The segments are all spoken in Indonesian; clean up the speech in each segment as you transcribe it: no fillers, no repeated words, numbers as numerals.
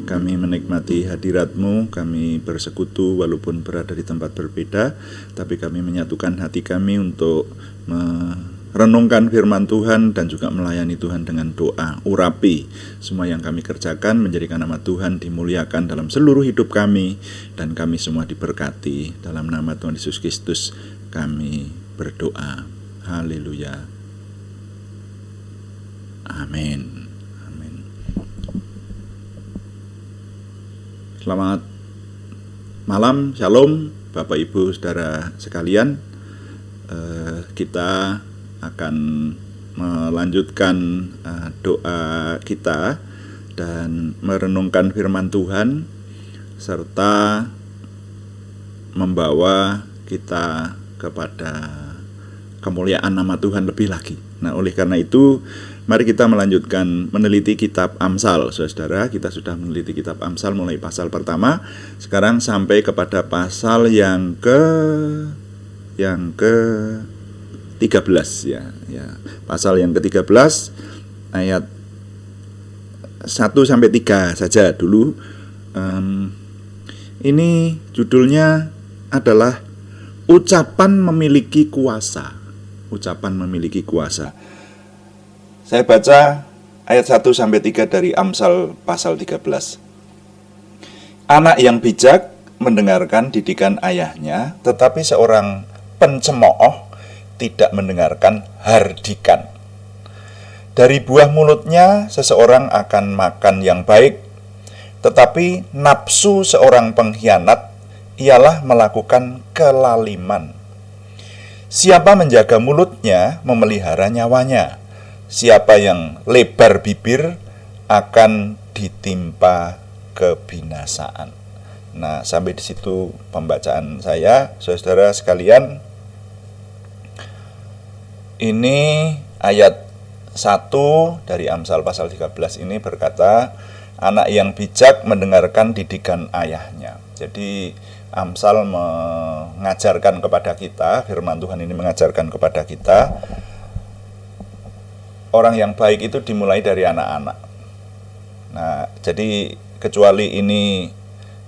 Kami menikmati hadirat-Mu, kami bersekutu walaupun berada di tempat berbeda, tapi kami menyatukan hati kami untuk merenungkan firman Tuhan dan juga melayani Tuhan dengan doa. Urapi semua yang kami kerjakan, menjadikan nama Tuhan dimuliakan dalam seluruh hidup kami, dan kami semua diberkati. Dalam nama Tuhan Yesus Kristus kami berdoa. Haleluya. Amin. Selamat malam, shalom Bapak Ibu Saudara sekalian. Kita akan melanjutkan doa kita dan merenungkan firman Tuhan serta membawa kita kepada kemuliaan nama Tuhan lebih lagi. Nah, oleh karena itu mari kita melanjutkan meneliti kitab Amsal, saudara. Kita sudah meneliti kitab Amsal mulai pasal pertama. Sekarang sampai kepada pasal yang ke-13 ya. Pasal yang ke-13 ayat 1 sampai 3 saja dulu. Ini judulnya adalah ucapan memiliki kuasa. Ucapan memiliki kuasa. Saya baca ayat 1-3 dari Amsal pasal 13. Anak yang bijak mendengarkan didikan ayahnya, tetapi seorang pencemooh tidak mendengarkan hardikan. Dari buah mulutnya seseorang akan makan yang baik, tetapi nafsu seorang pengkhianat ialah melakukan kelaliman. Siapa menjaga mulutnya memelihara nyawanya. Siapa yang lebar bibir akan ditimpa kebinasaan. Nah, sampai di situ pembacaan saya, saudara sekalian. Ini ayat 1 dari Amsal pasal 13 ini berkata, anak yang bijak mendengarkan didikan ayahnya. Jadi Amsal mengajarkan kepada kita, firman Tuhan ini mengajarkan kepada kita, orang yang baik itu dimulai dari anak-anak. Nah, jadi kecuali ini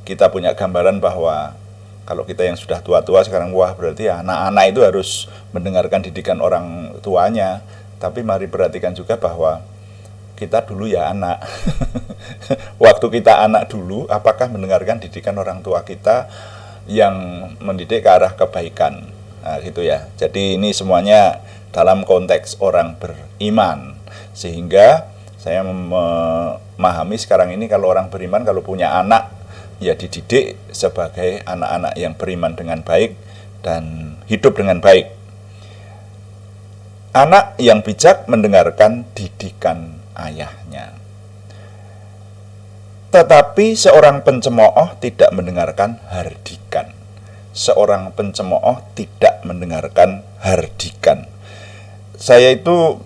kita punya gambaran bahwa kalau kita yang sudah tua-tua sekarang, wah berarti anak-anak itu harus mendengarkan didikan orang tuanya. Tapi mari perhatikan juga bahwa kita dulu ya anak. Waktu kita anak dulu, apakah mendengarkan didikan orang tua kita yang mendidik ke arah kebaikan? Nah, gitu ya. Jadi ini semuanya dalam konteks orang beriman. Sehingga saya memahami sekarang ini kalau orang beriman, kalau punya anak, ya dididik sebagai anak-anak yang beriman dengan baik dan hidup dengan baik. Anak yang bijak mendengarkan didikan ayahnya. Tetapi seorang pencemooh tidak mendengarkan hardikan. Seorang pencemooh tidak mendengarkan hardikan. Saya itu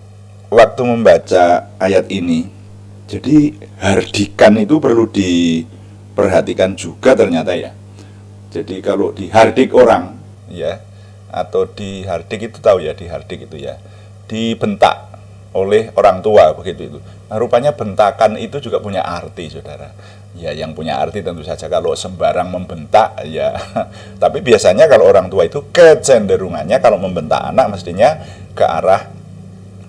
waktu membaca ayat ini, jadi hardikan itu perlu diperhatikan juga ternyata ya. Jadi kalau dihardik orang ya, atau dihardik itu tahu ya, dihardik itu ya, dibentak oleh orang tua begitu itu. Nah, rupanya bentakan itu juga punya arti, saudara. Ya, yang punya arti tentu saja kalau sembarang membentak ya. Tapi biasanya kalau orang tua itu kecenderungannya kalau membentak anak mestinya ke arah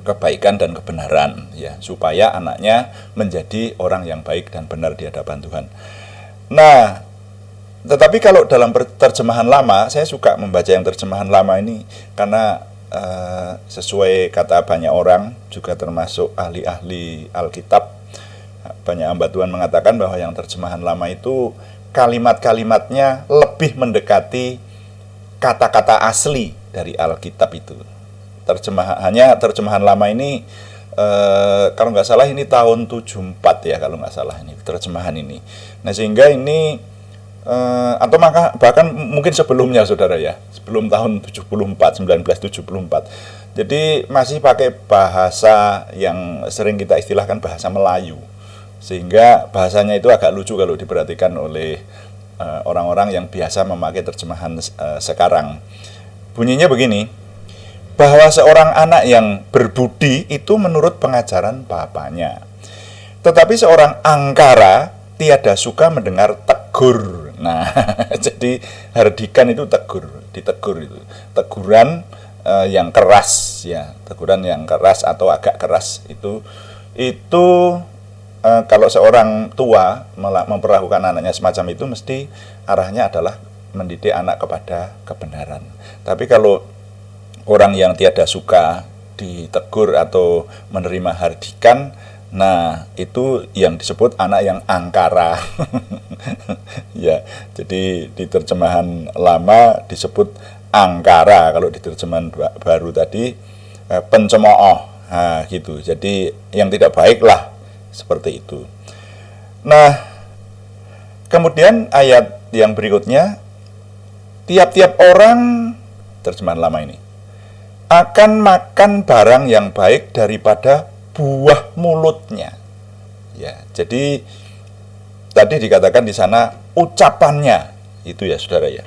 kebaikan dan kebenaran ya, supaya anaknya menjadi orang yang baik dan benar di hadapan Tuhan. Nah, tetapi kalau dalam terjemahan lama, saya suka membaca yang terjemahan lama ini karena sesuai kata banyak orang, juga termasuk ahli-ahli Alkitab, banyak hamba Tuhan mengatakan bahwa yang terjemahan lama itu kalimat-kalimatnya lebih mendekati kata-kata asli dari Alkitab itu. Terjemahan lama ini kalau nggak salah ini tahun 74 ya, kalau nggak salah ini terjemahan ini. Nah, sehingga ini atau bahkan mungkin sebelumnya, saudara ya, sebelum tahun 1974. Jadi masih pakai bahasa yang sering kita istilahkan bahasa Melayu, sehingga bahasanya itu agak lucu kalau diperhatikan oleh orang-orang yang biasa memakai terjemahan sekarang. Bunyinya begini, bahwa seorang anak yang berbudi itu menurut pengajaran bapaknya, tetapi seorang angkara tiada suka mendengar tegur. Nah, jadi hardikan itu ditegur itu. Teguran yang keras ya, teguran yang keras atau agak keras itu kalau seorang tua memperlakukan anaknya semacam itu, mesti arahnya adalah mendidik anak kepada kebenaran. Tapi kalau orang yang tiada suka ditegur atau menerima hardikan, nah itu yang disebut anak yang angkara. Ya, jadi di terjemahan lama disebut angkara, kalau di terjemahan baru tadi pencemooh. Nah, gitu. Jadi yang tidak baik lah, seperti itu. Nah, kemudian ayat yang berikutnya, tiap-tiap orang, terjemahan lama ini, akan makan barang yang baik daripada buah mulutnya. Ya, jadi tadi dikatakan di sana ucapannya itu ya, saudara ya.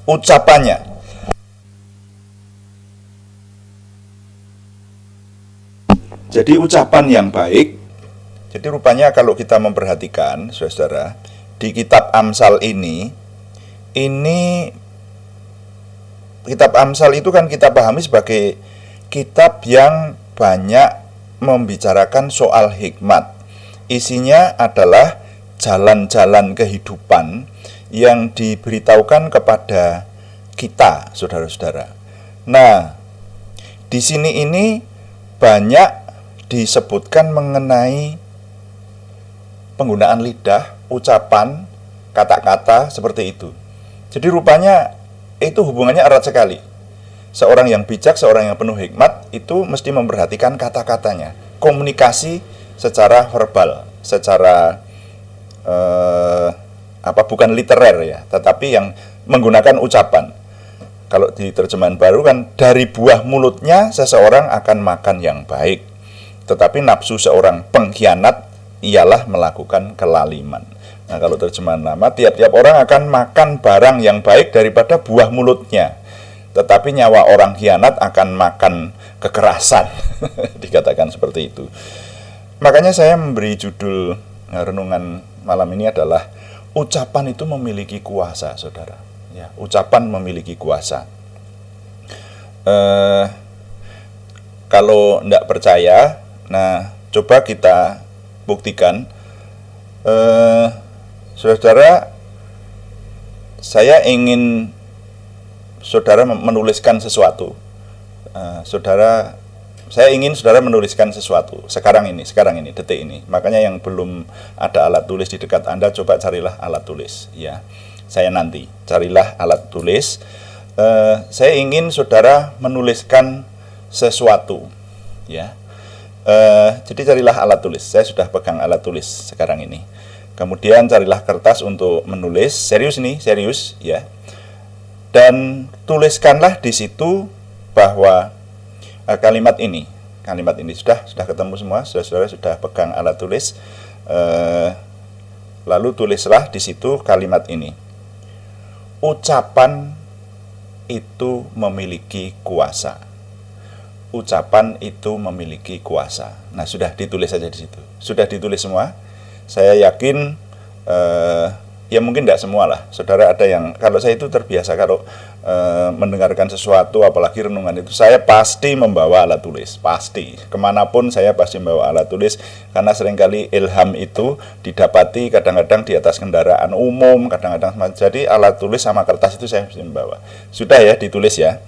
Ucapannya. Jadi ucapan yang baik Jadi rupanya kalau kita memperhatikan, saudara, di kitab Amsal ini kitab Amsal itu kan kita pahami sebagai kitab yang banyak membicarakan soal hikmat. Isinya adalah jalan-jalan kehidupan yang diberitahukan kepada kita, saudara-saudara. Nah, di sini ini banyak disebutkan mengenai penggunaan lidah, ucapan, kata-kata seperti itu. Jadi rupanya itu hubungannya erat sekali. Seorang yang bijak, seorang yang penuh hikmat itu mesti memperhatikan kata-katanya. Komunikasi secara verbal, secara bukan literer ya, tetapi yang menggunakan ucapan. Kalau di terjemahan baru kan, dari buah mulutnya seseorang akan makan yang baik, tetapi nafsu seorang pengkhianat ialah melakukan kelaliman. Nah, kalau terjemahan lama, tiap-tiap orang akan makan barang yang baik daripada buah mulutnya, tetapi nyawa orang khianat akan makan kekerasan. Dikatakan seperti itu. Makanya saya memberi judul renungan malam ini adalah ucapan itu memiliki kuasa, saudara. Ya, ucapan memiliki kuasa. Kalau tidak percaya, nah coba kita buktikan. Saudara, saya ingin saudara menuliskan sesuatu. Saya ingin saudara menuliskan sesuatu sekarang ini, detik ini. Makanya yang belum ada alat tulis di dekat Anda, coba carilah alat tulis. Ya, saya nanti carilah alat tulis. Saya ingin saudara menuliskan sesuatu. Ya, jadi carilah alat tulis. Saya sudah pegang alat tulis sekarang ini. Kemudian carilah kertas untuk menulis. Serius nih, serius ya. Dan tuliskanlah di situ bahwa kalimat ini sudah ketemu semua, saudara sudah pegang alat tulis, lalu tulislah di situ kalimat ini: ucapan itu memiliki kuasa. Ucapan itu memiliki kuasa. Nah, sudah ditulis saja di situ. Sudah ditulis semua. Saya yakin ya mungkin tidak semua lah. Saudara ada yang, kalau saya itu terbiasa kalau mendengarkan sesuatu, apalagi renungan itu, saya pasti membawa alat tulis, pasti. Kemanapun saya pasti membawa alat tulis, karena seringkali ilham itu didapati kadang-kadang di atas kendaraan umum, kadang-kadang. Jadi alat tulis sama kertas itu saya mesti membawa. Sudah ya, ditulis ya.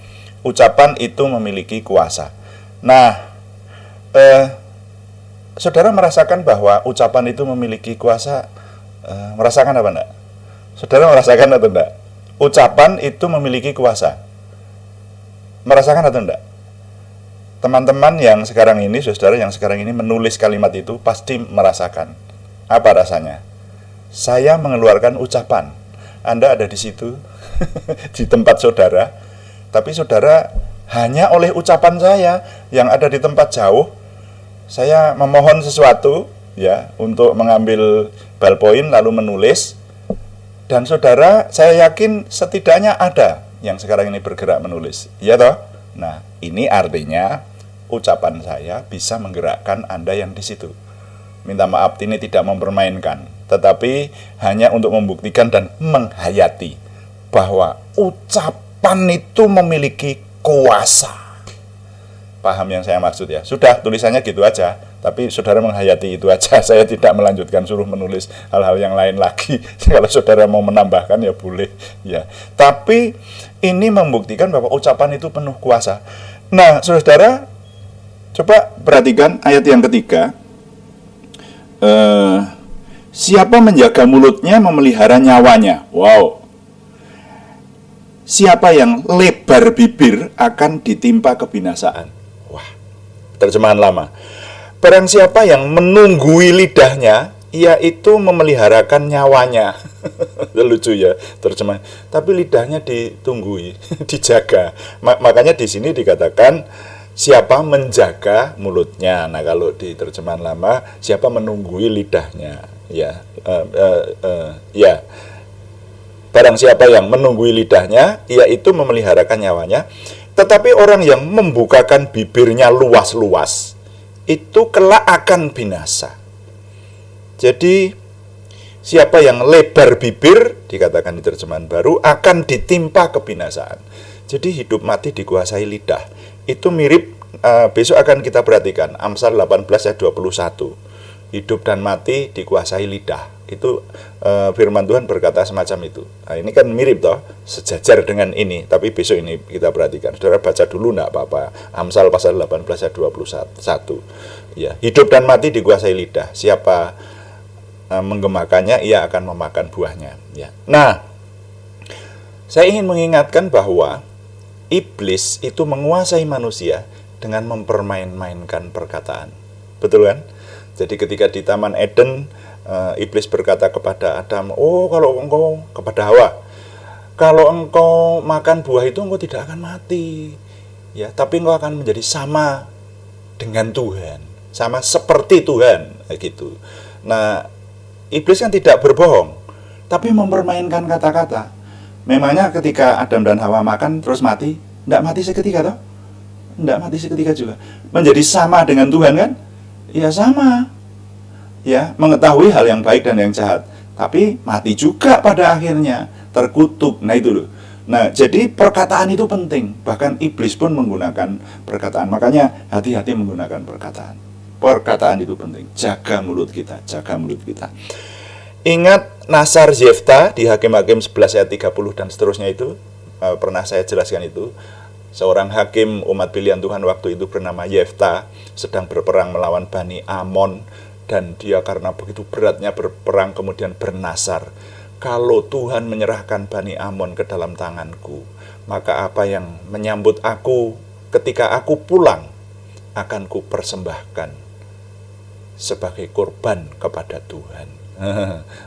Ucapan itu memiliki kuasa. Nah, saudara merasakan bahwa ucapan itu memiliki kuasa. Merasakan apa enggak? Saudara merasakan atau enggak? Ucapan itu memiliki kuasa. Merasakan atau enggak? Teman-teman yang sekarang ini, saudara yang sekarang ini menulis kalimat itu pasti merasakan. Apa rasanya? Saya mengeluarkan ucapan. Anda ada di situ, di tempat saudara, tapi saudara hanya oleh ucapan saya yang ada di tempat jauh, saya memohon sesuatu, ya, untuk mengambil ballpoint lalu menulis, dan saudara saya yakin setidaknya ada yang sekarang ini bergerak menulis, ya toh? Nah, ini artinya ucapan saya bisa menggerakkan Anda yang di situ. Minta maaf, ini tidak mempermainkan, tetapi hanya untuk membuktikan dan menghayati bahwa ucapan itu memiliki kuasa. Paham yang saya maksud ya? Sudah, tulisannya gitu aja, tapi saudara menghayati itu aja. Saya tidak melanjutkan suruh menulis hal-hal yang lain lagi. Kalau saudara mau menambahkan ya boleh ya. Tapi ini membuktikan bahwa ucapan itu penuh kuasa. Nah, saudara, coba perhatikan ayat yang ketiga. Siapa menjaga mulutnya memelihara nyawanya. Wow. Siapa yang lebar bibir akan ditimpa kebinasaan. Wah, terjemahan lama. Barang siapa yang menunggui lidahnya, ia itu memeliharakan nyawanya. Lucu ya terjemahan. Tapi lidahnya ditunggui, dijaga. Makanya di sini dikatakan siapa menjaga mulutnya. Nah, kalau di terjemahan lama, siapa menunggui lidahnya. Ya, ya. Barang siapa yang menunggui lidahnya, ia itu memeliharakan nyawanya. Tetapi orang yang membukakan bibirnya luas-luas, itu kelak akan binasa. Jadi siapa yang lebar bibir, dikatakan di terjemahan baru, akan ditimpa kebinasaan. Jadi hidup mati dikuasai lidah. Itu mirip, besok akan kita perhatikan, Amsal 18 ayat 21. Hidup dan mati dikuasai lidah. Itu firman Tuhan berkata semacam itu. Nah, ini kan mirip toh, sejajar dengan ini. Tapi besok ini kita perhatikan. Saudara baca dulu enggak apa-apa. Amsal pasal 18 ayat 21. Ya, hidup dan mati dikuasai lidah. Siapa menggemakannya, ia akan memakan buahnya. Ya. Nah, saya ingin mengingatkan bahwa iblis itu menguasai manusia dengan mempermain-mainkan perkataan. Betul kan? Jadi ketika di Taman Eden, iblis berkata kepada Adam, oh kalau engkau, kepada Hawa, kalau engkau makan buah itu engkau tidak akan mati, ya, tapi engkau akan menjadi sama dengan Tuhan, sama seperti Tuhan, gitu. Nah, iblis kan tidak berbohong, tapi mempermainkan kata-kata. Memangnya ketika Adam dan Hawa makan terus mati? Tidak mati seketika toh? Tidak mati seketika juga. Menjadi sama dengan Tuhan kan? Ya sama. Ya, mengetahui hal yang baik dan yang jahat. Tapi mati juga pada akhirnya, terkutuk. Nah itu loh. Nah, jadi perkataan itu penting. Bahkan iblis pun menggunakan perkataan. Makanya hati-hati menggunakan perkataan. Perkataan itu penting. Jaga mulut kita, jaga mulut kita. Ingat Nasar Yefta di Hakim-Hakim 11 ayat 30 dan seterusnya itu, pernah saya jelaskan itu. Seorang hakim umat pilihan Tuhan waktu itu bernama Yefta sedang berperang melawan Bani Amon, dan dia karena begitu beratnya berperang kemudian bernasar, kalau Tuhan menyerahkan Bani Amon ke dalam tanganku, maka apa yang menyambut aku ketika aku pulang akan ku persembahkan sebagai korban kepada Tuhan.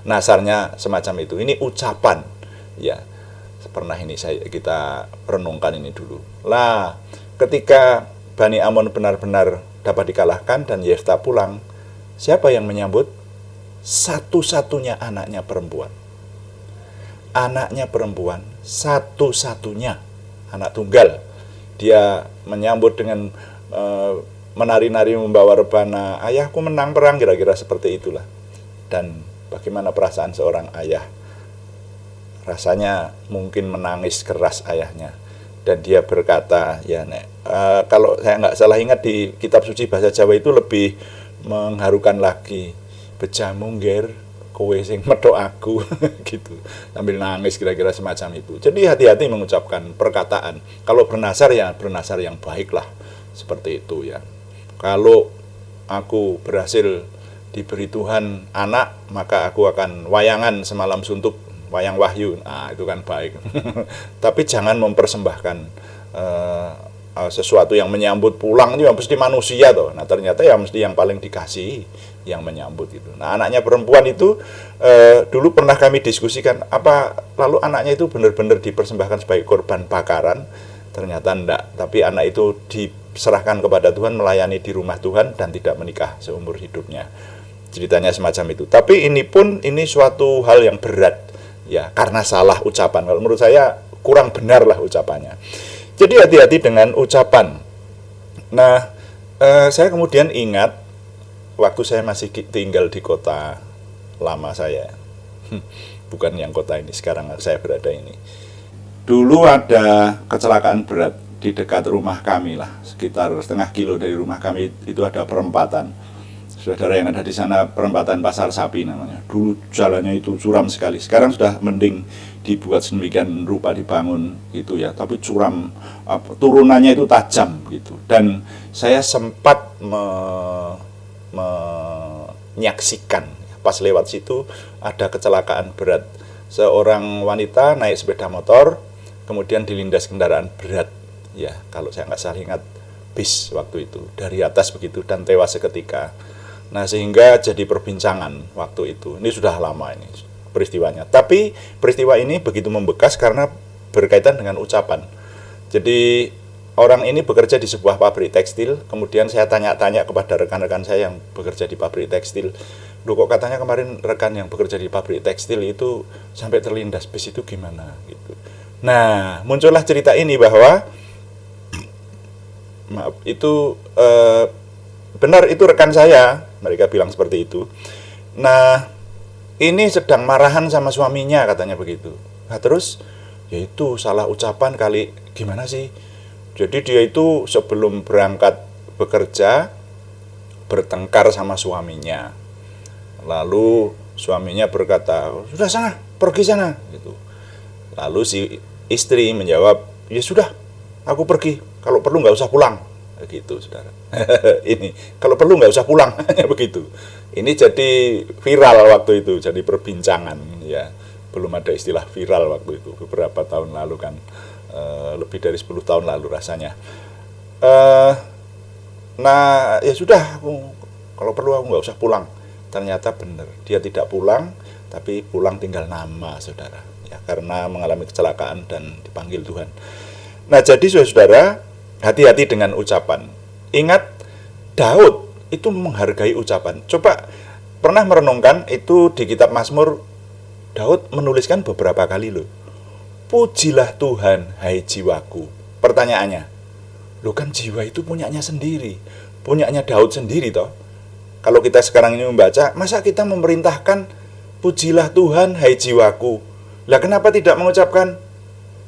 Nasarnya semacam itu. Ini ucapan, ya. Pernah ini kita renungkan ini dulu. Lah, ketika Bani Amon benar-benar dapat dikalahkan dan Yefta pulang, siapa yang menyambut? Satu-satunya anaknya perempuan. Anaknya perempuan, satu-satunya, anak tunggal. Dia menyambut dengan menari-nari membawa rebana, ayahku menang perang, kira-kira seperti itulah. Dan bagaimana perasaan seorang ayah? Rasanya mungkin menangis keras ayahnya. Dan dia berkata, ya nek, kalau saya nggak salah ingat di kitab suci bahasa Jawa itu lebih mengharukan lagi, bejamungger kowe sing medhok aku gitu, sambil nangis, kira-kira semacam itu. Jadi hati-hati mengucapkan perkataan. Kalau bernasar ya bernasar yang baik lah, seperti itu ya. Kalau aku berhasil diberi Tuhan anak, maka aku akan wayangan semalam suntuk, wayang wahyu, nah itu kan baik. Tapi jangan mempersembahkan sesuatu yang menyambut pulang itu yang mesti manusia toh. Nah ternyata ya mesti yang paling dikasihi yang menyambut itu. Nah anaknya perempuan itu dulu pernah kami diskusikan, apa lalu anaknya itu benar-benar dipersembahkan sebagai korban bakaran? Ternyata enggak, tapi anak itu diserahkan kepada Tuhan, melayani di rumah Tuhan dan tidak menikah seumur hidupnya. Ceritanya semacam itu. Tapi ini suatu hal yang berat ya, karena salah ucapan. Kalau menurut saya kurang benar lah ucapannya. Jadi hati-hati dengan ucapan. Nah, saya kemudian ingat waktu saya masih tinggal di kota lama saya, bukan yang kota ini sekarang saya berada ini. Dulu ada kecelakaan berat di dekat rumah kami lah, sekitar setengah kilo dari rumah kami itu ada perempatan. Saudara yang ada di sana, perempatan Pasar Sapi namanya. Dulu jalannya itu curam sekali. Sekarang sudah mending dibuat sedemikian rupa, dibangun gitu ya. Tapi curam, turunannya itu tajam gitu. Dan saya sempat menyaksikan pas lewat situ ada kecelakaan berat. Seorang wanita naik sepeda motor, kemudian dilindas kendaraan berat. Ya, kalau saya nggak salah ingat bis waktu itu dari atas begitu dan tewas seketika. Nah sehingga jadi perbincangan waktu itu. Ini sudah lama ini peristiwanya. Tapi peristiwa ini begitu membekas karena berkaitan dengan ucapan. Jadi orang ini bekerja di sebuah pabrik tekstil. Kemudian saya tanya-tanya kepada rekan-rekan saya yang bekerja di pabrik tekstil. Loh kok katanya kemarin rekan yang bekerja di pabrik tekstil itu sampai terlindas bis itu gimana gitu. Nah muncullah cerita ini bahwa itu benar itu rekan saya, mereka bilang seperti itu. Nah, ini sedang marahan sama suaminya katanya begitu. Nah terus, ya itu salah ucapan kali, gimana sih? Jadi dia itu sebelum berangkat bekerja bertengkar sama suaminya. Lalu suaminya berkata, sudah sana, pergi sana gitu. Lalu si istri menjawab, ya sudah, aku pergi, kalau perlu nggak usah pulang. Begitu saudara. Ini kalau perlu nggak usah pulang. Begitu. Ini jadi viral waktu itu, jadi perbincangan ya. Belum ada istilah viral waktu itu, beberapa tahun lalu kan, lebih dari 10 tahun lalu rasanya. Nah ya sudah, kalau perlu aku nggak usah pulang. Ternyata benar, dia tidak pulang, tapi pulang tinggal nama saudara ya, karena mengalami kecelakaan dan dipanggil Tuhan. Nah jadi saudara, hati-hati dengan ucapan. Ingat, Daud itu menghargai ucapan. Coba pernah merenungkan itu di kitab Mazmur, Daud menuliskan beberapa kali loh, pujilah Tuhan hai jiwaku. Pertanyaannya, loh kan jiwa itu punyanya sendiri, punyanya Daud sendiri toh. Kalau kita sekarang ini membaca, masa kita memerintahkan pujilah Tuhan hai jiwaku. Lah kenapa tidak mengucapkan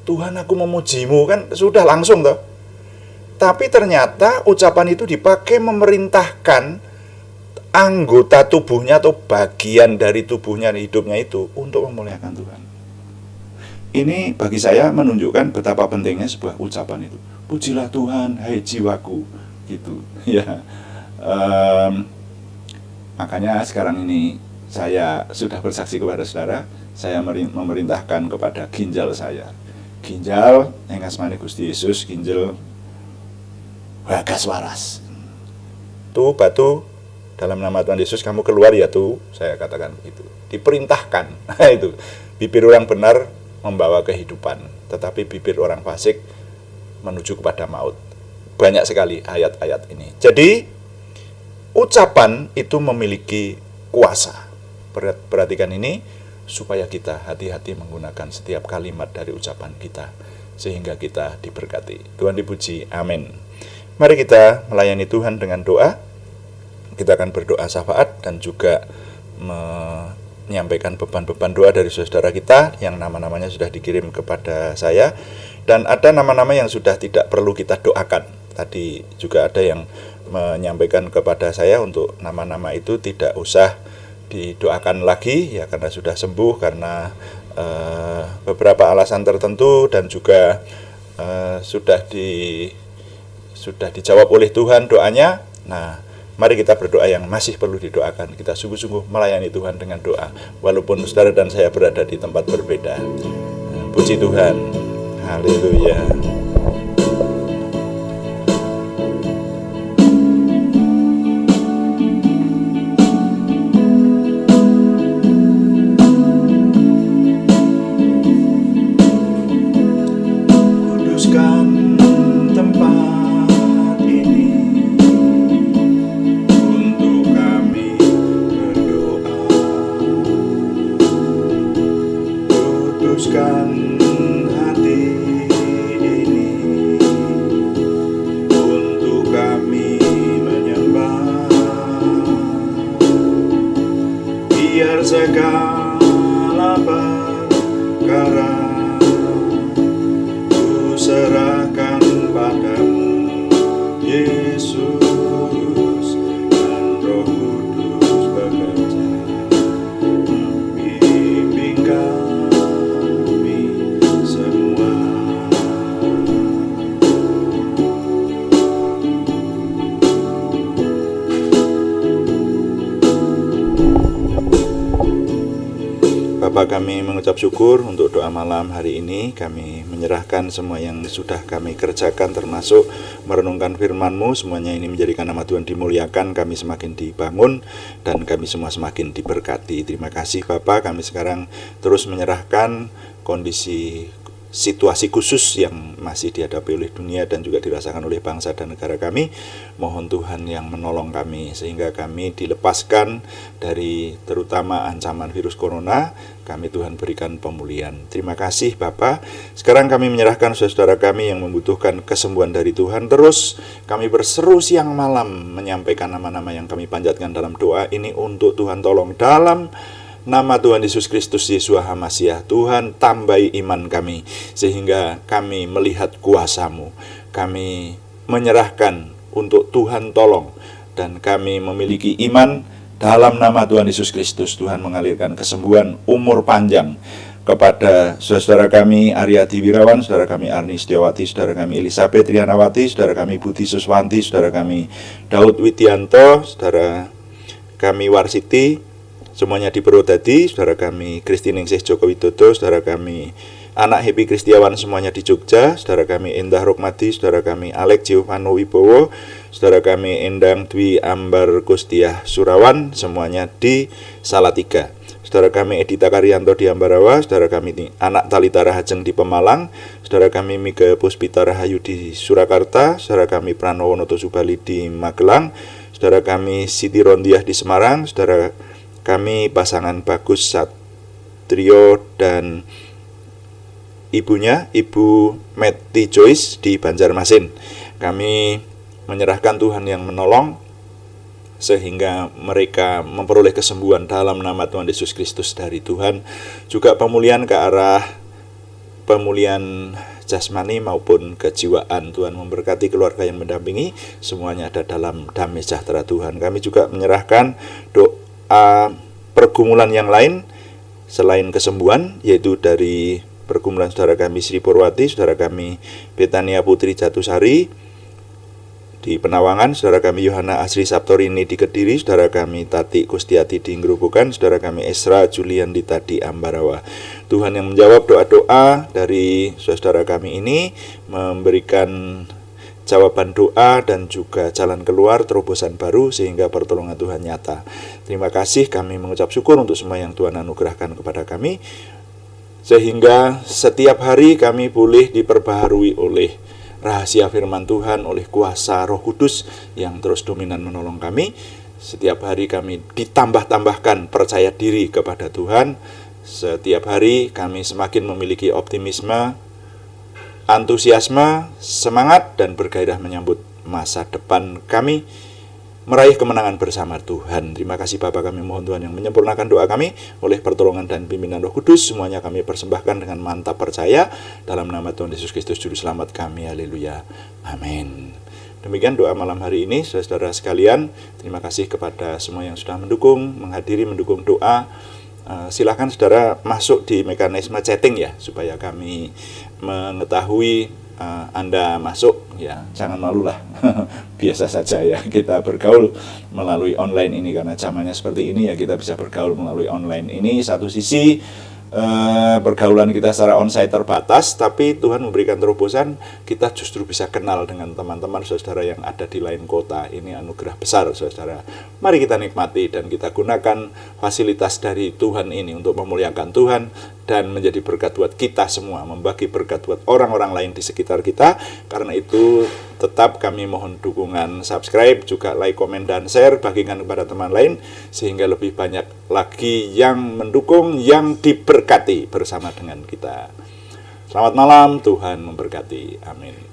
Tuhan aku memujimu, kan sudah langsung toh. Tapi ternyata ucapan itu dipakai memerintahkan anggota tubuhnya atau bagian dari tubuhnya, hidupnya itu untuk memuliakan Tuhan. Ini bagi saya menunjukkan betapa pentingnya sebuah ucapan itu. Pujilah Tuhan hai jiwaku gitu ya. Makanya sekarang ini saya sudah bersaksi kepada saudara, saya memerintahkan kepada ginjal saya, ginjal yang asmane Gusti Yesus, ginjal bagas waras. Tuh batu, dalam nama Tuhan Yesus kamu keluar ya tuh, saya katakan begitu. Diperintahkan. Itu bibir orang benar membawa kehidupan, tetapi bibir orang fasik menuju kepada maut. Banyak sekali ayat-ayat ini. Jadi ucapan itu memiliki kuasa. Perhatikan ini supaya kita hati-hati menggunakan setiap kalimat dari ucapan kita sehingga kita diberkati. Tuhan dipuji. Amin. Mari kita melayani Tuhan dengan doa. Kita akan berdoa syafaat dan juga menyampaikan beban-beban doa dari saudara kita yang nama-namanya sudah dikirim kepada saya, dan ada nama-nama yang sudah tidak perlu kita doakan. Tadi juga ada yang menyampaikan kepada saya untuk nama-nama itu tidak usah didoakan lagi ya, karena sudah sembuh karena beberapa alasan tertentu, dan juga sudah dijawab oleh Tuhan doanya. Nah, mari kita berdoa yang masih perlu didoakan. Kita sungguh-sungguh melayani Tuhan dengan doa, walaupun saudara dan saya berada di tempat berbeda. Puji Tuhan. Haleluya. Segala perkara ku serahkan padamu Yesus, dan Roh Kudus bekerja membimbing kami semua. Bapa, kami mengucap syukur untuk doa malam hari ini. Kami menyerahkan semua yang sudah kami kerjakan, termasuk merenungkan firman-Mu. Semuanya ini menjadikan nama Tuhan dimuliakan, kami semakin dibangun, dan kami semua semakin diberkati. Terima kasih Bapa. Kami sekarang terus menyerahkan kondisi situasi khusus yang masih dihadapi oleh dunia dan juga dirasakan oleh bangsa dan negara kami. Mohon Tuhan yang menolong kami sehingga kami dilepaskan dari terutama ancaman virus corona. Kami Tuhan berikan pemulihan. Terima kasih Bapa. Sekarang kami menyerahkan saudara kami yang membutuhkan kesembuhan dari Tuhan. Terus kami berseru siang malam menyampaikan nama-nama yang kami panjatkan dalam doa ini untuk Tuhan tolong dalam nama Tuhan Yesus Kristus Yeshua HaMashiach. Tuhan tambahi iman kami sehingga kami melihat kuasa-Mu. Kami menyerahkan untuk Tuhan tolong dan kami memiliki iman dalam nama Tuhan Yesus Kristus. Tuhan mengalirkan kesembuhan, umur panjang kepada saudara kami Aryadi Wirawan, saudara kami Arni Setiawati, saudara kami Elisabeth Rianawati, saudara kami Budi Suswanti, saudara kami Daud Widianto, saudara kami Warsiti, semuanya di Purwodadi, saudara kami Kristiningsih Joko Widodo, saudara kami Anak Happy Kristiawan semuanya di Jogja, saudara kami Endah Rokmadi, saudara kami Alek Giovano Wibowo, saudara kami Endang Dwi Ambar Kustiah Surawan semuanya di Salatiga, saudara kami Edita Karyanto di Ambarawa, saudara kami Anak Talita Rahajeng di Pemalang, saudara kami Mika Puspita Rahayu di Surakarta, saudara kami Pranowo Noto Subali di Magelang, saudara kami Siti Rondiah di Semarang, saudara kami pasangan Bagus Satrio dan ibunya, Ibu Meti Joyce di Banjarmasin. Kami menyerahkan Tuhan yang menolong sehingga mereka memperoleh kesembuhan dalam nama Tuhan Yesus Kristus dari Tuhan. Juga pemulihan ke arah pemulihan jasmani maupun kejiwaan. Tuhan memberkati keluarga yang mendampingi, semuanya ada dalam damai sejahtera Tuhan. Kami juga menyerahkan doa pergumulan yang lain selain kesembuhan, yaitu dari pergumulan saudara kami Sri Purwati, saudara kami Betania Putri Jatusari di Penawangan, saudara kami Yohana Asri Saptorini di Kediri, saudara kami Tati Kustiati di Ngrubukan, saudara kami Esra Julian di Tadi Ambarawa. Tuhan yang menjawab doa-doa dari saudara kami ini, memberikan jawaban doa dan juga jalan keluar, terobosan baru sehingga pertolongan Tuhan nyata. Terima kasih, kami mengucap syukur untuk semua yang Tuhan anugerahkan kepada kami, sehingga setiap hari kami boleh diperbaharui oleh rahasia firman Tuhan, oleh kuasa Roh Kudus yang terus dominan menolong kami. Setiap hari kami ditambah-tambahkan percaya diri kepada Tuhan. Setiap hari kami semakin memiliki optimisme, antusiasme, semangat, dan bergairah menyambut masa depan kami, meraih kemenangan bersama Tuhan. Terima kasih Bapa, kami mohon Tuhan yang menyempurnakan doa kami oleh pertolongan dan pimpinan Roh Kudus. Semuanya kami persembahkan dengan mantap percaya dalam nama Tuhan Yesus Kristus Juru Selamat kami. Haleluya. Amin. Demikian doa malam hari ini, saudara sekalian. Terima kasih kepada semua yang sudah mendukung, mendukung doa. Silakan saudara masuk di mekanisme chatting ya, supaya kami mengetahui Anda masuk, ya jangan malu lah. Biasa saja ya, kita bergaul melalui online ini, karena zamannya seperti ini ya, kita bisa bergaul melalui online ini. Satu sisi pergaulan kita secara onsite terbatas, tapi Tuhan memberikan terobosan, kita justru bisa kenal dengan teman-teman saudara yang ada di lain kota. Ini anugerah besar saudara. Mari kita nikmati dan kita gunakan fasilitas dari Tuhan ini untuk memuliakan Tuhan dan menjadi berkat buat kita semua, membagi berkat buat orang-orang lain di sekitar kita. Karena itu tetap kami mohon dukungan subscribe, juga like, komen, dan share, bagikan kepada teman lain sehingga lebih banyak lagi yang mendukung, yang diberkati bersama dengan kita. Selamat malam, Tuhan memberkati. Amin.